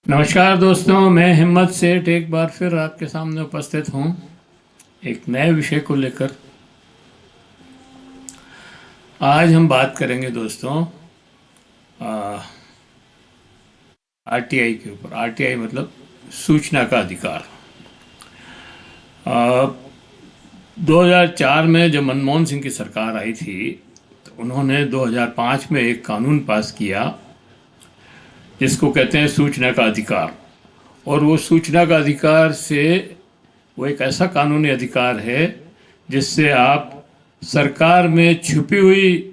नमस्कार दोस्तों, मैं हिम्मत सेठ एक बार फिर आपके सामने उपस्थित हूँ एक नए विषय को लेकर। आज हम बात करेंगे दोस्तों आरटीआई के ऊपर। आरटीआई मतलब सूचना का अधिकार। आ, 2004 में जब मनमोहन सिंह की सरकार आई थी तो उन्होंने 2005 में एक कानून पास किया जिसको कहते हैं सूचना का अधिकार। और वो सूचना का अधिकार से वो एक ऐसा कानूनी अधिकार है जिससे आप सरकार में छुपी हुई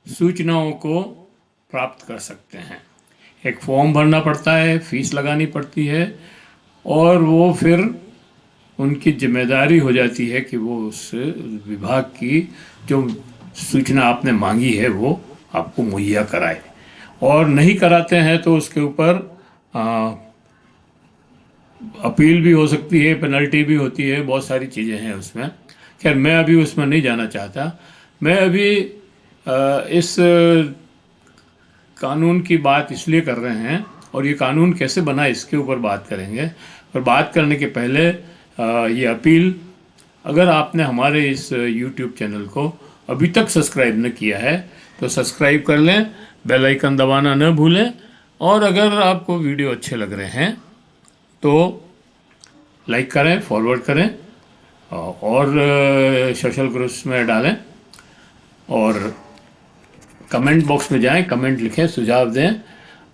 सूचनाओं को प्राप्त कर सकते हैं। एक फॉर्म भरना पड़ता है, फीस लगानी पड़ती है और वो फिर उनकी जिम्मेदारी हो जाती है कि वो उस विभाग की जो सूचना आपने मांगी है वो आपको मुहैया कराए। और नहीं कराते हैं तो उसके ऊपर अपील भी हो सकती है, पेनल्टी भी होती है, बहुत सारी चीज़ें हैं उसमें। खैर मैं अभी उसमें नहीं जाना चाहता। मैं अभी इस कानून की बात इसलिए कर रहे हैं और ये कानून कैसे बना इसके ऊपर बात करेंगे। और बात करने के पहले ये अपील, अगर आपने हमारे इस YouTube चैनल को अभी तक सब्सक्राइब न किया है तो सब्सक्राइब कर लें, बेल आइकन दबाना न भूलें। और अगर आपको वीडियो अच्छे लग रहे हैं तो लाइक करें, फॉरवर्ड करें और सोशल ग्रुप्स में डालें और कमेंट बॉक्स में जाएं, कमेंट लिखें, सुझाव दें।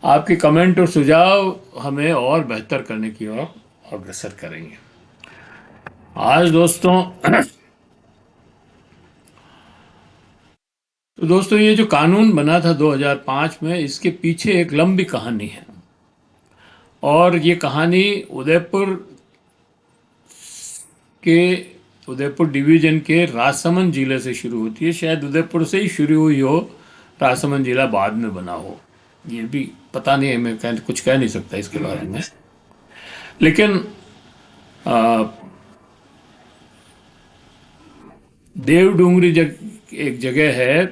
आपके कमेंट और सुझाव हमें और बेहतर करने की ओर अग्रसर करेंगे। आज दोस्तों तो दोस्तों ये जो कानून बना था 2005 में, इसके पीछे एक लंबी कहानी है। और ये कहानी उदयपुर डिवीजन के राजसमंद जिले से शुरू होती है। शायद उदयपुर से ही शुरू हुई हो, राजसमंद जिला बाद में बना हो, ये भी पता नहीं है। मैं कुछ कह नहीं सकता इसके बारे में। लेकिन देवडूंगरी एक जगह है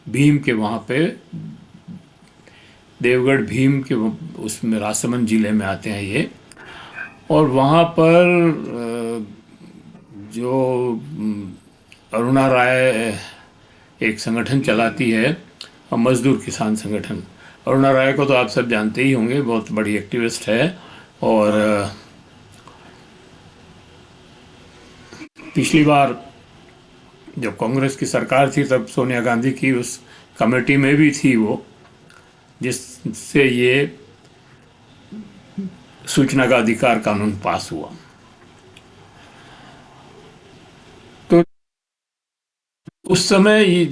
भीम के, वहाँ पे देवगढ़ भीम के उसमें राजसमंद जिले में आते हैं ये। और वहाँ पर जो अरुणा राय एक संगठन चलाती है, मजदूर किसान संगठन। अरुणा राय को तो आप सब जानते ही होंगे, बहुत बड़ी एक्टिविस्ट है। और पिछली बार जब कांग्रेस की सरकार थी तब सोनिया गांधी की उस कमेटी में भी थी वो, जिससे ये सूचना का अधिकार कानून पास हुआ। तो उस समय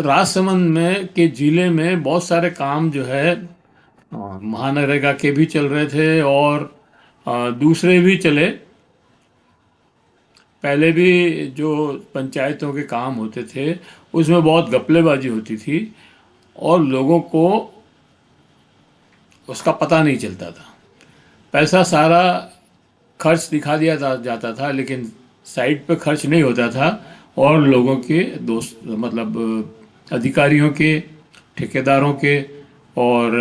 राजसमंद में के जिले में बहुत सारे काम जो है महानरेगा के भी चल रहे थे और दूसरे भी चले। पहले भी जो पंचायतों के काम होते थे उसमें बहुत घपलेबाजी होती थी और लोगों को उसका पता नहीं चलता था। पैसा सारा खर्च दिखा दिया जाता था लेकिन साइड पे खर्च नहीं होता था और लोगों के दोस्त मतलब अधिकारियों के, ठेकेदारों के और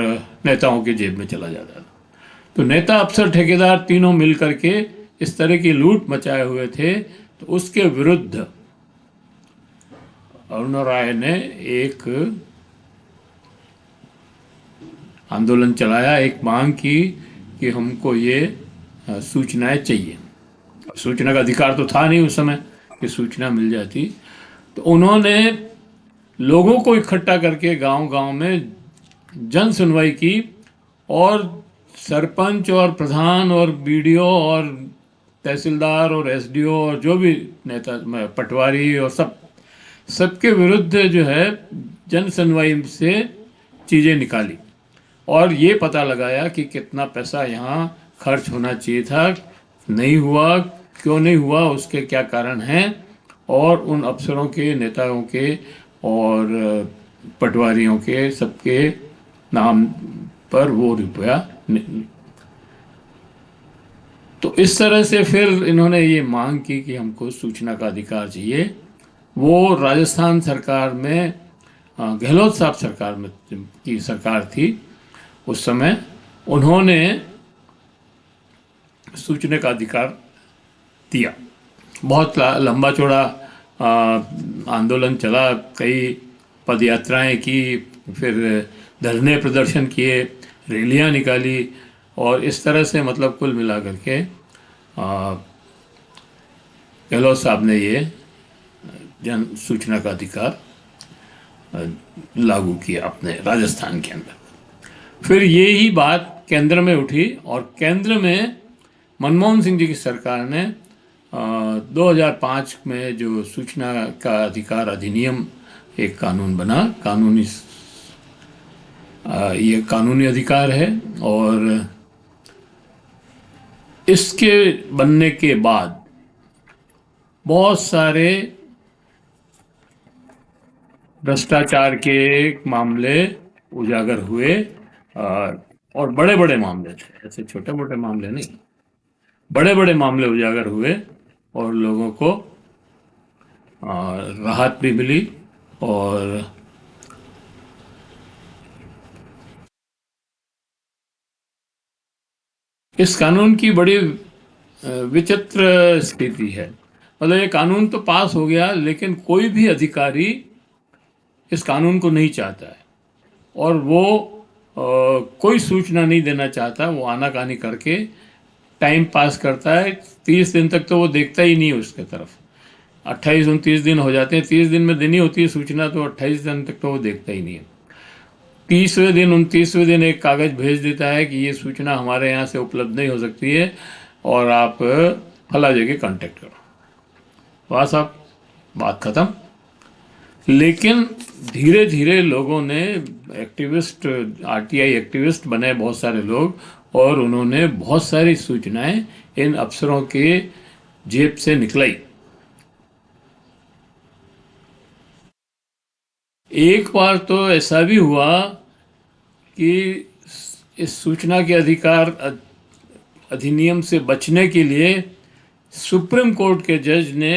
नेताओं के जेब में चला जाता था। तो नेता, अफसर, ठेकेदार तीनों मिल करके इस तरह की लूट मचाए हुए थे। तो उसके विरुद्ध अरुणा राय ने एक आंदोलन चलाया, एक मांग की कि हमको ये सूचनाएं चाहिए। सूचना का अधिकार तो था नहीं उस समय कि सूचना मिल जाती। तो उन्होंने लोगों को इकट्ठा करके गांव-गांव में जन सुनवाई की और सरपंच और प्रधान और बीडीओ और तहसीलदार और एसडीओ और जो भी नेता, पटवारी और सबके विरुद्ध जो है जन सुनवाई से चीज़ें निकाली और ये पता लगाया कि कितना पैसा यहाँ खर्च होना चाहिए था, नहीं हुआ, क्यों नहीं हुआ, उसके क्या कारण हैं। और उन अफसरों के, नेताओं के और पटवारियों के सबके नाम पर वो रुपया। तो इस तरह से फिर इन्होंने ये मांग की कि हमको सूचना का अधिकार चाहिए। वो राजस्थान सरकार में गहलोत साहब सरकार में की सरकार थी उस समय उन्होंने सूचना का अधिकार दिया। बहुत लंबा चौड़ा आंदोलन चला, कई पद यात्राएं की, फिर धरने प्रदर्शन किए, रैलियां निकाली, और इस तरह से मतलब कुल मिलाकर के गहलोत साहब ने ये जन सूचना का अधिकार लागू किया अपने राजस्थान के अंदर। फिर ये ही बात केंद्र में उठी, और केंद्र में मनमोहन सिंह जी की सरकार ने 2005 में जो सूचना का अधिकार अधिनियम एक कानून बना, ये कानूनी अधिकार है। और इसके बनने के बाद बहुत सारे भ्रष्टाचार के मामले उजागर हुए, और बड़े बड़े मामले थे, ऐसे छोटे मोटे मामले नहीं, बड़े बड़े मामले उजागर हुए, और लोगों को राहत भी मिली। और इस कानून की बड़ी विचित्र स्थिति है। मतलब ये कानून तो पास हो गया, लेकिन कोई भी अधिकारी इस कानून को नहीं चाहता है, और वो कोई सूचना नहीं देना चाहता। वो आनाकानी करके टाइम पास करता है। 30 दिन तक तो वो देखता ही नहीं है उसके तरफ। 28-29 दिन हो जाते हैं, 30 दिन में देनी होती है सूचना, तो 28 दिन तक तो वो देखता ही नहीं है। 30वें दिन 29वें दिन एक कागज़ भेज देता है कि ये सूचना हमारे यहाँ से उपलब्ध नहीं हो सकती है, और आप फला जगह कांटेक्ट करो। वाह साहब, बात ख़त्म। लेकिन धीरे धीरे लोगों ने, एक्टिविस्ट, आरटीआई एक्टिविस्ट बने बहुत सारे लोग, और उन्होंने बहुत सारी सूचनाएं इन अफसरों के जेब से निकलाई। एक बार तो ऐसा भी हुआ कि इस सूचना के अधिकार अधिनियम से बचने के लिए सुप्रीम कोर्ट के जज ने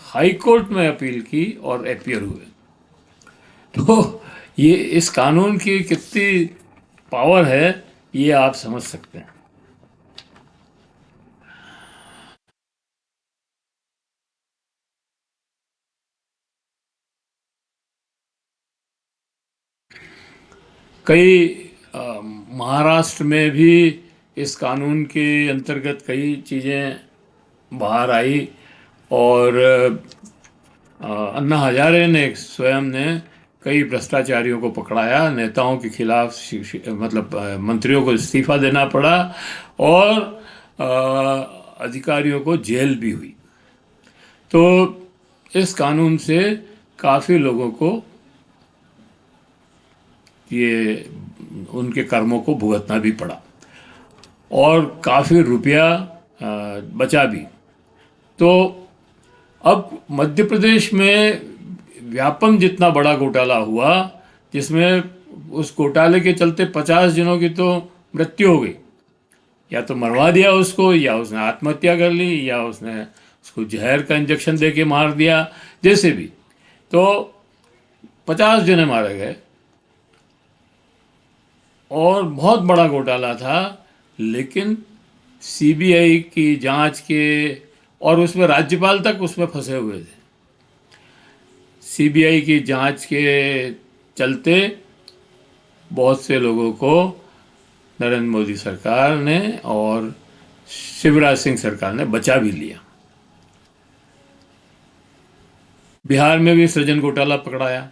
हाई कोर्ट में अपील की और अपीयर हुए। तो ये इस कानून की कितनी पावर है, ये आप समझ सकते हैं। कई महाराष्ट्र में भी इस कानून के अंतर्गत कई चीज़ें बाहर आई, और अन्ना हजारे ने स्वयं ने कई भ्रष्टाचारियों को पकड़ाया, नेताओं के खिलाफ मतलब मंत्रियों को इस्तीफा देना पड़ा, और अधिकारियों को जेल भी हुई। तो इस कानून से काफ़ी लोगों को ये उनके कर्मों को भुगतना भी पड़ा, और काफ़ी रुपया बचा भी। तो अब मध्य प्रदेश में व्यापम जितना बड़ा घोटाला हुआ, जिसमें उस घोटाले के चलते 50 जनों की तो मृत्यु हो गई, या तो मरवा दिया उसको, या उसने आत्महत्या कर ली, या उसने उसको जहर का इंजेक्शन दे के मार दिया, जैसे भी। तो 50 जने मारे गए, और बहुत बड़ा घोटाला था। लेकिन सीबीआई की जांच के, और उसमें राज्यपाल तक उसमें फंसे हुए थे। सीबीआई की जांच के चलते बहुत से लोगों को नरेंद्र मोदी सरकार ने और शिवराज सिंह सरकार ने बचा भी लिया। बिहार में भी सृजन घोटाला पकड़ाया।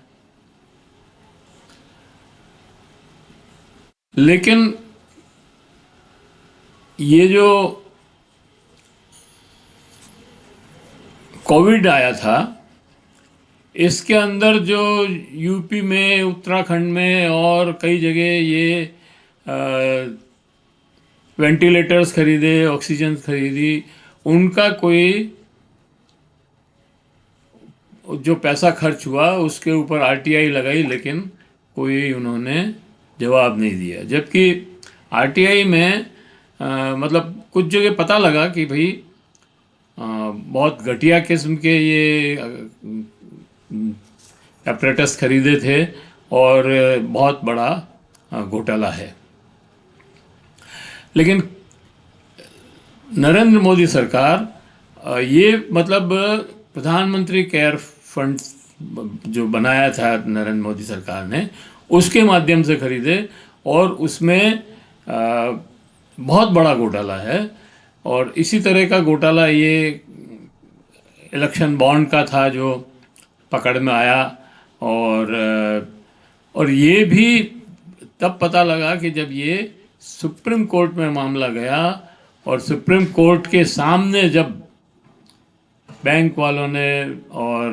लेकिन ये जो कोविड आया था, इसके अंदर जो यूपी में, उत्तराखंड में और कई जगह ये वेंटिलेटर्स खरीदे, ऑक्सीजन खरीदी, उनका कोई जो पैसा खर्च हुआ उसके ऊपर आरटीआई लगाई, लेकिन कोई उन्होंने जवाब नहीं दिया। जबकि आरटीआई में मतलब कुछ जगह पता लगा कि भाई बहुत घटिया किस्म के ये अपरेटस खरीदे थे, और बहुत बड़ा घोटाला है। लेकिन नरेंद्र मोदी सरकार ये मतलब प्रधानमंत्री केयर फंड जो बनाया था नरेंद्र मोदी सरकार ने, उसके माध्यम से खरीदे, और उसमें बहुत बड़ा घोटाला है। और इसी तरह का घोटाला ये इलेक्शन बॉन्ड का था जो पकड़ में आया। और ये भी तब पता लगा कि जब ये सुप्रीम कोर्ट में मामला गया, और सुप्रीम कोर्ट के सामने जब बैंक वालों ने और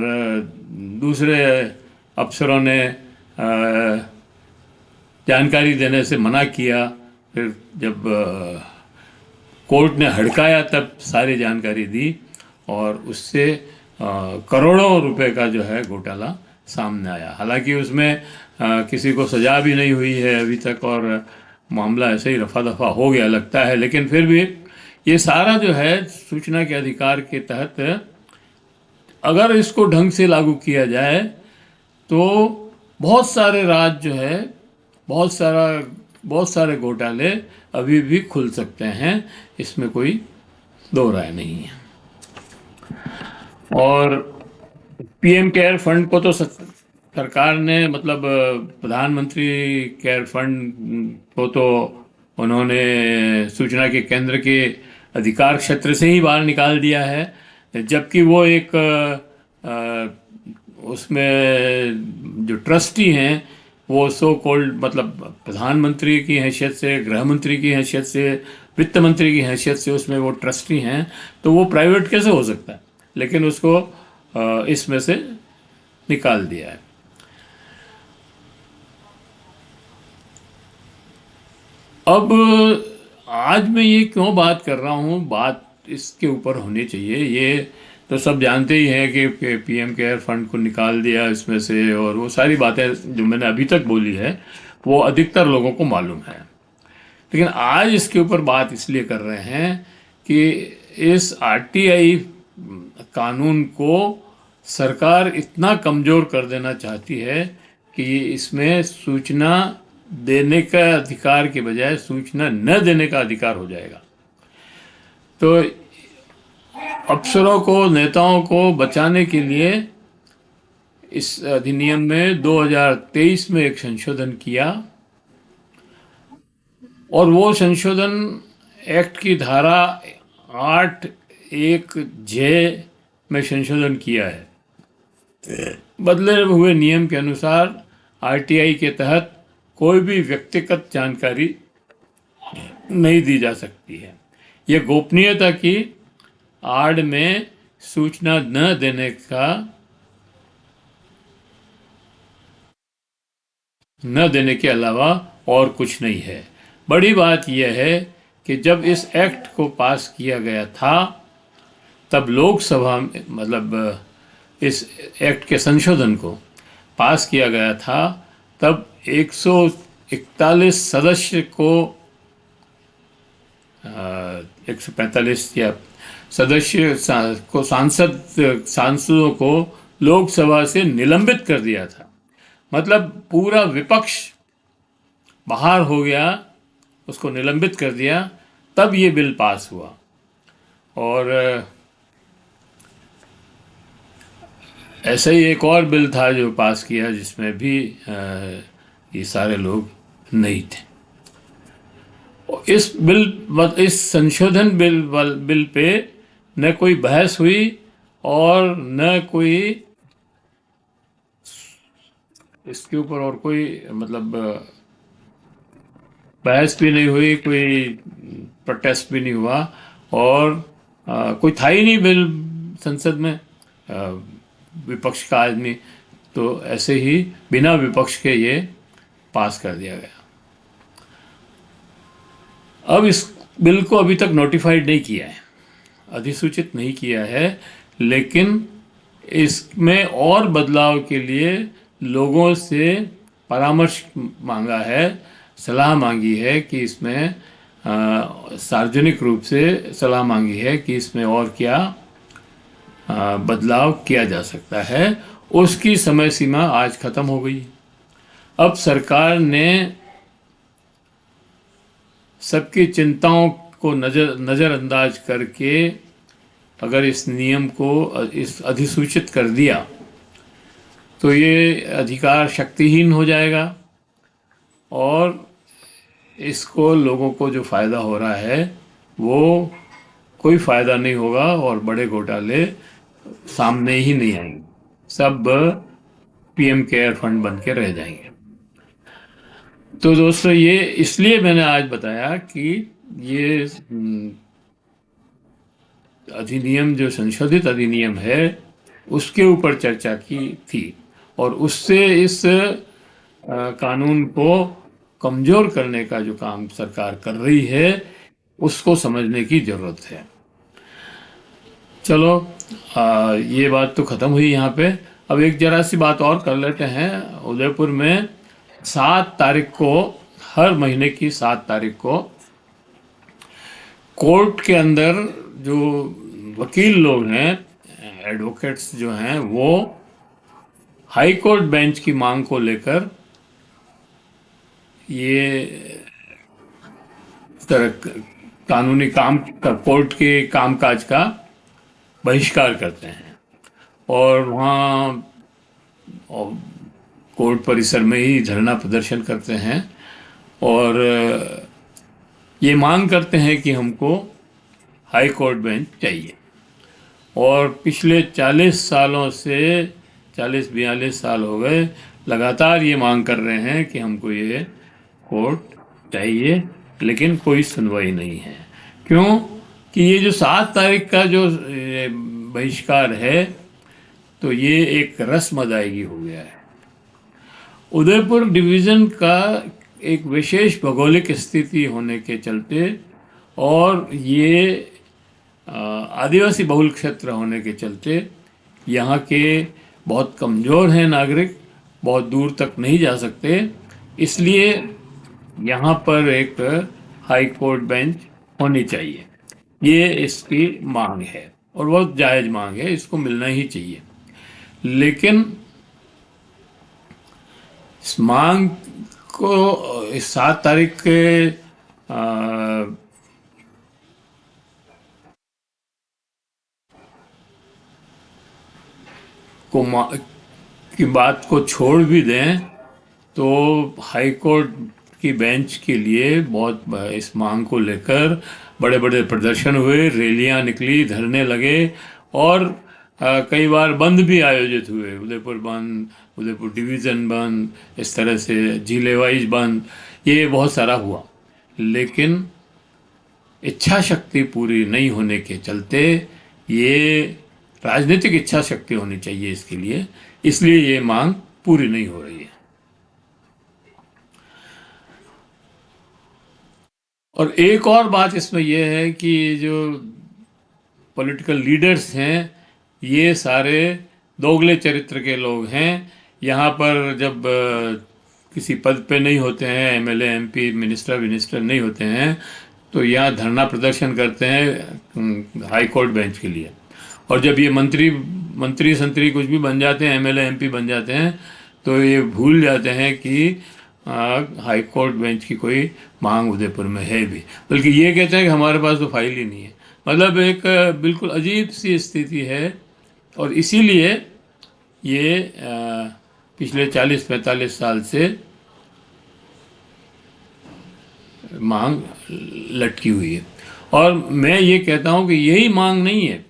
दूसरे अफसरों ने जानकारी देने से मना किया, फिर जब कोर्ट ने हड़काया तब सारी जानकारी दी, और उससे करोड़ों रुपए का जो है घोटाला सामने आया। हालांकि उसमें किसी को सजा भी नहीं हुई है अभी तक, और मामला ऐसे ही रफा दफा हो गया लगता है। लेकिन फिर भी ये सारा जो है सूचना के अधिकार के तहत अगर इसको ढंग से लागू किया जाए तो बहुत सारे राज जो है, बहुत सारे घोटाले अभी भी खुल सकते हैं, इसमें कोई दो राय नहीं है। और पीएम केयर फंड को तो सरकार ने मतलब प्रधानमंत्री केयर फंड को तो उन्होंने सूचना के केंद्र के अधिकार क्षेत्र से ही बाहर निकाल दिया है, जबकि वो एक उसमें जो ट्रस्टी हैं वो सो कॉल्ड मतलब प्रधानमंत्री की हैसियत से, गृह मंत्री की हैसियत से, वित्त मंत्री की हैसियत से उसमें वो ट्रस्टी हैं, तो वो प्राइवेट कैसे हो सकता है। लेकिन उसको इसमें से निकाल दिया है। अब आज मैं ये क्यों बात कर रहा हूँ, बात इसके ऊपर होनी चाहिए। ये तो सब जानते ही हैं कि पीएम केयर फंड को निकाल दिया इसमें से, और वो सारी बातें जो मैंने अभी तक बोली है वो अधिकतर लोगों को मालूम है। लेकिन आज इसके ऊपर बात इसलिए कर रहे हैं कि इस आरटीआई कानून को सरकार इतना कमज़ोर कर देना चाहती है कि इसमें सूचना देने का अधिकार के बजाय सूचना न देने का अधिकार हो जाएगा। तो अफसरों को, नेताओं को बचाने के लिए इस अधिनियम में 2023 में एक संशोधन किया, और वो संशोधन एक्ट की धारा 8(1)(j) में संशोधन किया है। बदले हुए नियम के अनुसार आरटीआई के तहत कोई भी व्यक्तिगत जानकारी नहीं दी जा सकती है। यह गोपनीयता की आड़ में सूचना न देने के अलावा और कुछ नहीं है। बड़ी बात यह है कि जब इस एक्ट को पास किया गया था तब लोकसभा में मतलब इस एक्ट के संशोधन को पास किया गया था, तब 141 सदस्य को 145 या सदस्य को सांसदों को लोकसभा से निलंबित कर दिया था। मतलब पूरा विपक्ष बाहर हो गया, उसको निलंबित कर दिया, तब ये बिल पास हुआ। और ऐसा ही एक और बिल था जो पास किया जिसमें भी ये सारे लोग नहीं थे। इस संशोधन बिल पे न कोई बहस हुई और न कोई इसके ऊपर और कोई मतलब बहस भी नहीं हुई, कोई प्रोटेस्ट भी नहीं हुआ, और कोई था ही नहीं बिल संसद में विपक्ष का आदमी, तो ऐसे ही बिना विपक्ष के ये पास कर दिया गया। अब इस बिल को अभी तक नोटिफाइड नहीं किया है, अधिसूचित नहीं किया है, लेकिन इसमें और बदलाव के लिए लोगों से परामर्श मांगा है, सलाह मांगी है कि इसमें सार्वजनिक रूप से सलाह मांगी है कि इसमें और क्या बदलाव किया जा सकता है। उसकी समय सीमा आज खत्म हो गई। अब सरकार ने सबकी चिंताओं को नज़रअंदाज करके अगर इस नियम को इस अधिसूचित कर दिया तो ये अधिकार शक्तिहीन हो जाएगा और इसको लोगों को जो फ़ायदा हो रहा है वो कोई फ़ायदा नहीं होगा और बड़े घोटाले सामने ही नहीं आएंगे, सब पीएम केयर फंड बन के रह जाएंगे। तो दोस्तों ये इसलिए मैंने आज बताया कि ये अधिनियम जो संशोधित अधिनियम है उसके ऊपर चर्चा की थी और उससे इस कानून को कमज़ोर करने का जो काम सरकार कर रही है उसको समझने की ज़रूरत है। चलो ये बात तो ख़त्म हुई यहाँ पे। अब एक जरा सी बात और कर लेते हैं। उदयपुर में 7 तारीख को, हर महीने की 7 तारीख को कोर्ट के अंदर जो वकील लोग हैं, एडवोकेट्स जो हैं, वो हाई कोर्ट बेंच की मांग को लेकर ये तरह कानूनी काम का, कोर्ट के कामकाज का बहिष्कार करते हैं और वहाँ कोर्ट परिसर में ही धरना प्रदर्शन करते हैं और ये मांग करते हैं कि हमको हाई कोर्ट बेंच चाहिए। और पिछले 40 सालों से 40-42 साल हो गए लगातार ये मांग कर रहे हैं कि हमको ये कोर्ट चाहिए, लेकिन कोई सुनवाई नहीं है। क्यों कि ये जो 7 तारीख का जो बहिष्कार है तो ये एक रस्म अदायगी हो गया है। उदयपुर डिवीज़न का एक विशेष भौगोलिक स्थिति होने के चलते और ये आदिवासी बहुल क्षेत्र होने के चलते यहाँ के बहुत कमज़ोर हैं नागरिक, बहुत दूर तक नहीं जा सकते, इसलिए यहाँ पर एक हाई कोर्ट बेंच होनी चाहिए। ये इसकी मांग है और बहुत जायज़ मांग है, इसको मिलना ही चाहिए। लेकिन इस मांग को इस 7 तारीख के की बात को छोड़ भी दें तो हाई कोर्ट की बेंच के लिए बहुत इस मांग को लेकर बड़े बड़े प्रदर्शन हुए, रैलियां निकली, धरने लगे और कई बार बंद भी आयोजित हुए। उदयपुर बंद, उदयपुर डिवीज़न बंद, इस तरह से जिले वाइज बंद, ये बहुत सारा हुआ। लेकिन इच्छा शक्ति पूरी नहीं होने के चलते, ये राजनीतिक इच्छा शक्ति होनी चाहिए इसके लिए, इसलिए ये मांग पूरी नहीं हो रही है। और एक और बात इसमें यह है कि जो पॉलिटिकल लीडर्स हैं ये सारे दोगले चरित्र के लोग हैं। यहाँ पर जब किसी पद पे नहीं होते हैं, एमएलए, एमपी, मिनिस्टर नहीं होते हैं, तो यहाँ धरना प्रदर्शन करते हैं हाई कोर्ट बेंच के लिए। और जब ये मंत्री संतरी कुछ भी बन जाते हैं, एमएलए, एमपी बन जाते हैं, तो ये भूल जाते हैं कि हाई कोर्ट बेंच की कोई मांग उदयपुर में है भी, बल्कि ये कहते हैं कि हमारे पास तो फाइल ही नहीं है। मतलब एक बिल्कुल अजीब सी स्थिति है और इसीलिए ये पिछले 40-45 साल से मांग लटकी हुई है। और मैं ये कहता हूँ कि यही मांग नहीं है,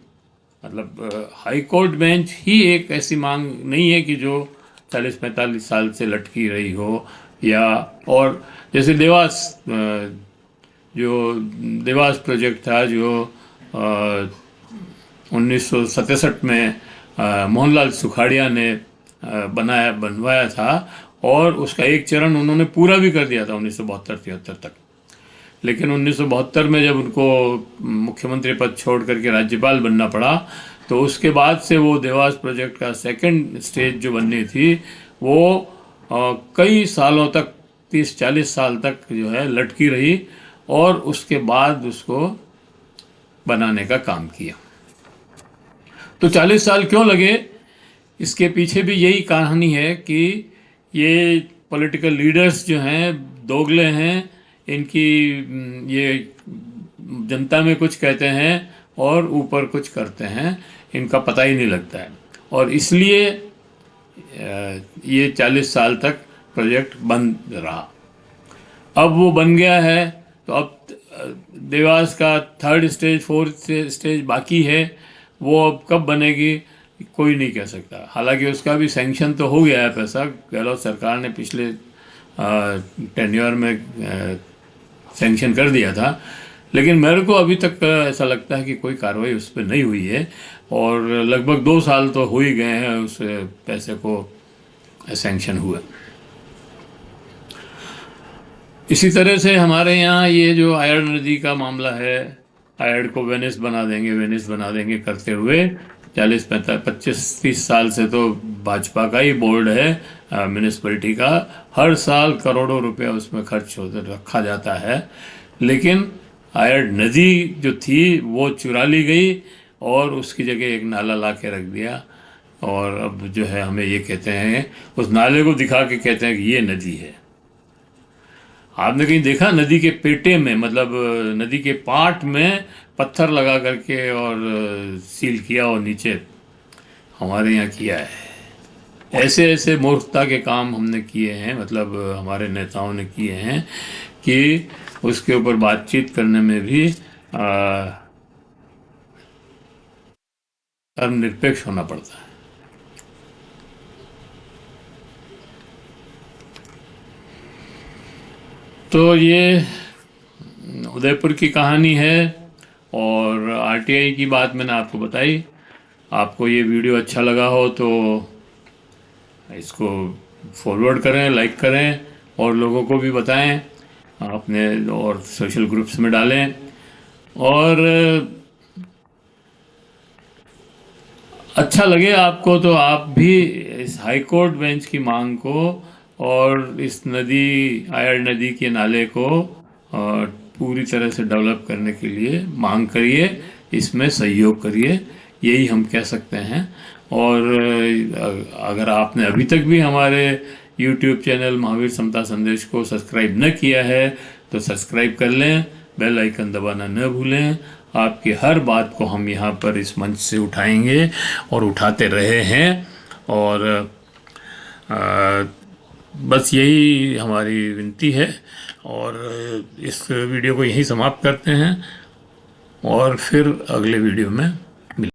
मतलब हाई कोर्ट बेंच ही एक ऐसी मांग नहीं है कि जो 40-45 साल से लटकी रही हो। या और जैसे देवास प्रोजेक्ट था जो 1967 में मोहनलाल सुखाड़िया ने बनवाया था और उसका एक चरण उन्होंने पूरा भी कर दिया था 1972-73 तक। लेकिन 1972 में जब उनको मुख्यमंत्री पद छोड़ करके राज्यपाल बनना पड़ा, तो उसके बाद से वो देवास प्रोजेक्ट का सेकंड स्टेज जो बननी थी वो कई सालों तक, 30-40 साल तक जो है लटकी रही और उसके बाद उसको बनाने का काम किया। तो 40 साल क्यों लगे, इसके पीछे भी यही कहानी है कि ये पॉलिटिकल लीडर्स जो हैं दोगले हैं, इनकी ये जनता में कुछ कहते हैं और ऊपर कुछ करते हैं, इनका पता ही नहीं लगता है। और इसलिए ये 40 साल तक प्रोजेक्ट बंद रहा। अब वो बन गया है, तो अब देवास का 3rd स्टेज 4th स्टेज बाकी है। वो अब कब बनेगी कोई नहीं कह सकता। हालांकि उसका भी सैंक्शन तो हो गया है, पैसा गहलोत सरकार ने पिछले टेन्योर में सैंक्शन कर दिया था, लेकिन मेरे को अभी तक ऐसा लगता है कि कोई कार्रवाई उस पर नहीं हुई है। और लगभग 2 साल तो हो ही गए हैं उस पैसे को सैंक्शन हुए। इसी तरह से हमारे यहाँ ये जो आयड़ नदी का मामला है, आयड़ को वेनिस बना देंगे, वेनिस बना देंगे करते हुए 25-30 साल से तो भाजपा का ही बोर्ड है म्यूनिसिपैलिटी का। हर साल करोड़ों रुपया उसमें खर्च होता रखा जाता है, लेकिन आयड़ नदी जो थी वो चुरा ली गई और उसकी जगह एक नाला ला के रख दिया। और अब जो है हमें ये कहते हैं, उस नाले को दिखा के कहते हैं कि ये नदी है। आपने कहीं देखा नदी के पेटे में, मतलब नदी के पाट में पत्थर लगा करके और सील किया और नीचे? हमारे यहाँ किया है। ऐसे ऐसे मूर्खता के काम हमने किए हैं, मतलब हमारे नेताओं ने किए हैं कि उसके ऊपर बातचीत करने में भी धर्मनिरपेक्ष होना पड़ता है। तो ये उदयपुर की कहानी है और आरटीआई की बात मैंने आपको बताई। आपको ये वीडियो अच्छा लगा हो तो इसको फॉरवर्ड करें, लाइक करें और लोगों को भी बताएं अपने, और सोशल ग्रुप्स में डालें। और अच्छा लगे आपको तो आप भी इस हाई कोर्ट बेंच की मांग को और इस नदी, आयड़ नदी के नाले को पूरी तरह से डेवलप करने के लिए मांग करिए, इसमें सहयोग करिए, यही हम कह सकते हैं। और अगर आपने अभी तक भी हमारे YouTube चैनल महावीर समता संदेश को सब्सक्राइब न किया है तो सब्सक्राइब कर लें, बेल आइकन दबाना न भूलें। आपकी हर बात को हम यहाँ पर इस मंच से उठाएंगे और उठाते रहे हैं। और बस यही हमारी विनती है। और इस वीडियो को यहीं समाप्त करते हैं और फिर अगले वीडियो में